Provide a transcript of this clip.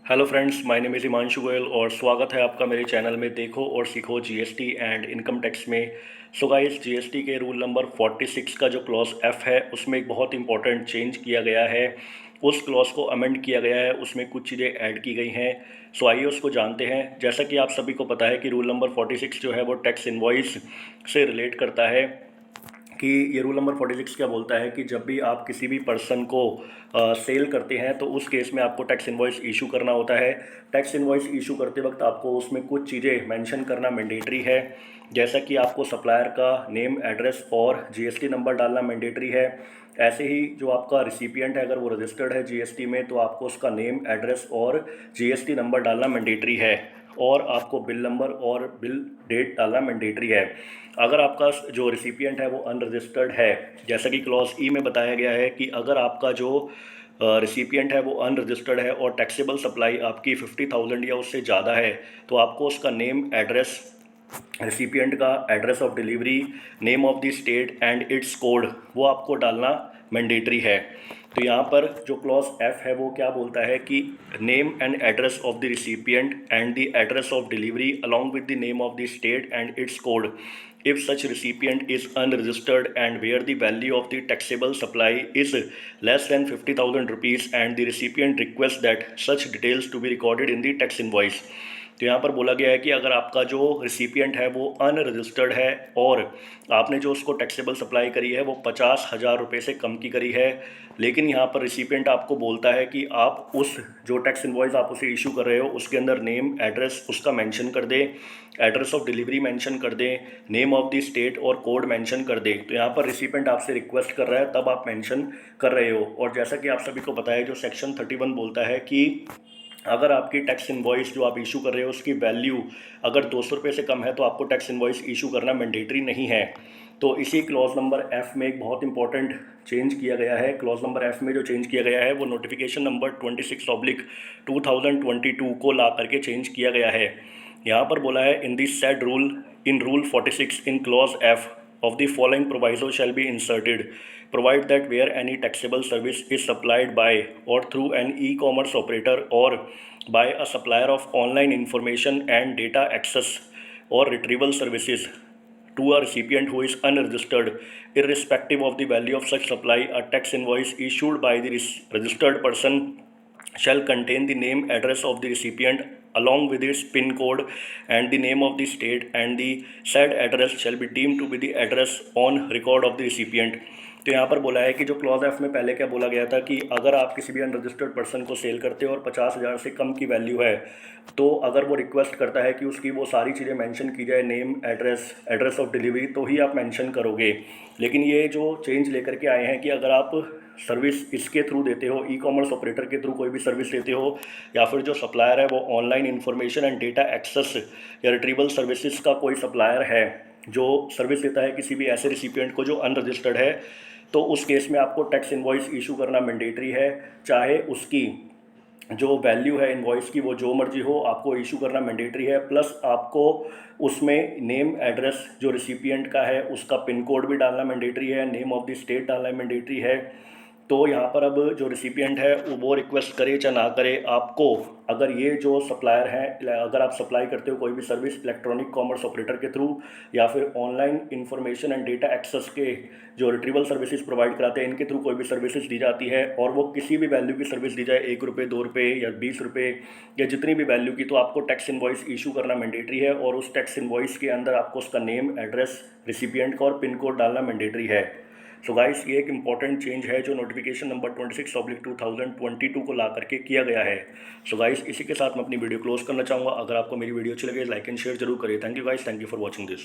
Hello friends, my name is Himanshu Goyal और स्वागत है आपका मेरे चैनल में देखो और सीखो जीएसटी एंड इनकम टैक्स में। सो गाइस, जीएसटी के रूल नंबर 46 का जो क्लॉज एफ है उसमें एक बहुत इंपॉर्टेंट चेंज किया गया है। उस क्लॉज को अमेंड किया गया है, उसमें कुछ चीज़ें ऐड की गई हैं। सो आइए उसको जानते हैं। जैसा कि आप सभी को पता है कि रूल नंबर 46 जो है वो टैक्स इनवॉइस से रिलेट करता है कि ये रूल नंबर 46 क्या बोलता है कि जब भी आप किसी भी पर्सन को सेल करते हैं तो उस केस में आपको टैक्स इनवॉइस इशू करना होता है। टैक्स इनवॉइस इशू करते वक्त आपको उसमें कुछ चीज़ें मेंशन करना मैंडेटरी है, जैसा कि आपको सप्लायर का नेम, एड्रेस और जीएसटी नंबर डालना मैंडेटरी है। ऐसे ही जो आपका रिसिपिएंट है, अगर वो रजिस्टर्ड है जीएसटी में, तो आपको उसका नेम, एड्रेस और जीएसटी नंबर डालना मैंडेटरी है। और आपको बिल नंबर और बिल डेट डालना मैंडेटरी है। अगर आपका जो रिसिपिएंट है वो अनरजिस्टर्ड है, जैसा कि क्लॉज ई में बताया गया है कि अगर आपका जो रिसिपिएंट है वो अनरजिस्टर्ड है और टैक्सेबल सप्लाई आपकी 50,000 या उससे ज़्यादा है, तो आपको उसका नेम, एड्रेस, रिसिपिएंट का address of delivery, name of the state and it's code, वो आपको डालना मैंडेटरी है। तो यहाँ पर जो क्लॉज एफ है वो क्या बोलता है कि name and address of the recipient and the address of delivery along with the name of the state and it's code if such recipient is unregistered and where the value of the taxable supply is less than 50,000 rupees and the recipient requests that such details to be recorded in the tax invoice। तो यहाँ पर बोला गया है कि अगर आपका जो रिसिपिएंट है वो अनरजिस्टर्ड है और आपने जो उसको टैक्सेबल सप्लाई करी है वो 50,000 रुपये से कम की करी है, लेकिन यहाँ पर रिसिपिएंट आपको बोलता है कि आप उस जो टैक्स इनवॉइस आप उसे इशू कर रहे हो उसके अंदर नेम, एड्रेस उसका मेंशन कर दें, एड्रेस ऑफ डिलीवरी मेंशन कर दें, नेम ऑफ द स्टेट और कोड मेंशन कर दें। तो यहाँ पर रिसिपिएंट आपसे रिक्वेस्ट कर रहा है, तब आप मेंशन कर रहे हो। और जैसा कि आप सभी को पता है, जो सेक्शन 31 बोलता है कि अगर आपकी टैक्स इनवॉइस जो आप इशू कर रहे हो उसकी वैल्यू अगर 200 रुपये से कम है तो आपको टैक्स इनवॉइस इशू करना मैंडेटरी नहीं है। तो इसी क्लॉज नंबर एफ में एक बहुत इंपॉर्टेंट चेंज किया गया है। क्लॉज नंबर एफ में जो चेंज किया गया है वो नोटिफिकेशन नंबर 26/2022 को ला करके चेंज किया गया है। यहाँ पर बोला है, in this said rule in rule 46 in clause F of the following proviso shall be inserted, provide that where any taxable service is supplied by or through an e-commerce operator or by a supplier of online information and data access or retrieval services to a recipient who is unregistered, irrespective of the value of such supply, a tax invoice issued by the registered person shall contain the name, address of the recipient along with its PIN code and the name of the state, and the said address shall be deemed to be the address on record of the recipient। तो यहाँ पर बोला है कि जो clause F में पहले क्या बोला गया था कि अगर आप किसी भी अनरजिस्टर्ड पर्सन को सेल करते हो और 50,000 से कम की वैल्यू है, तो अगर वो रिक्वेस्ट करता है कि उसकी वो सारी चीज़ें मेंशन की जाए, name, address, address of delivery, तो ही आप मेंशन करोगे। लेकिन ये जो चेंज लेकर के आए हैं कि अगर आप सर्विस इसके थ्रू देते हो, ई कॉमर्स ऑपरेटर के थ्रू कोई भी सर्विस देते हो, या फिर जो सप्लायर है वो online information and data access या रिट्रीवल सर्विसेज का कोई सप्लायर है जो सर्विस देता है किसी भी ऐसे रिसिपिएंट को जो अनरजिस्टर्ड है, तो उस केस में आपको टैक्स इनवॉइस इशू करना मैंडेटरी है। चाहे उसकी जो वैल्यू है इनवॉइस की वो जो मर्जी हो, आपको इशू करना मैंडेटरी है। प्लस आपको उसमें नेम, एड्रेस जो रिसिपिएंट का है उसका पिन कोड भी डालना मैंडेटरी है, नेम ऑफ द स्टेट डालना मैंडेटरी है। तो यहाँ पर अब जो रिसिपिएंट है वो रिक्वेस्ट करे चाहे ना करे, आपको अगर ये जो सप्लायर हैं, अगर आप सप्लाई करते हो कोई भी सर्विस इलेक्ट्रॉनिक कॉमर्स ऑपरेटर के थ्रू या फिर online information and data access के जो रिट्रीवल सर्विसेज प्रोवाइड कराते हैं, इनके थ्रू कोई भी सर्विसेज दी जाती है और वो किसी भी वैल्यू की सर्विस दी जाए, 1 रुपये, 2 रुपये या 20 रुपये या जितनी भी वैल्यू की, तो आपको टैक्स इनवॉइस इशू करना मैंडेटरी है। और उस टैक्स इनवॉइस के अंदर आपको उसका नेम, एड्रेस, रिसिपिएंट का और पिन कोड डालना मैंडेटरी है। सो गाइस, ये एक इंपॉर्टेंट चेंज है जो नोटिफिकेशन नंबर 26/2022 को ला करके किया गया है। सो गाइस, इसी के साथ मैं अपनी वीडियो क्लोज करना चाहूँगा। अगर आपको मेरी वीडियो अच्छी लगे, लाइक एंड शेयर जरूर करिए। Thank you guys, thank you for watching this.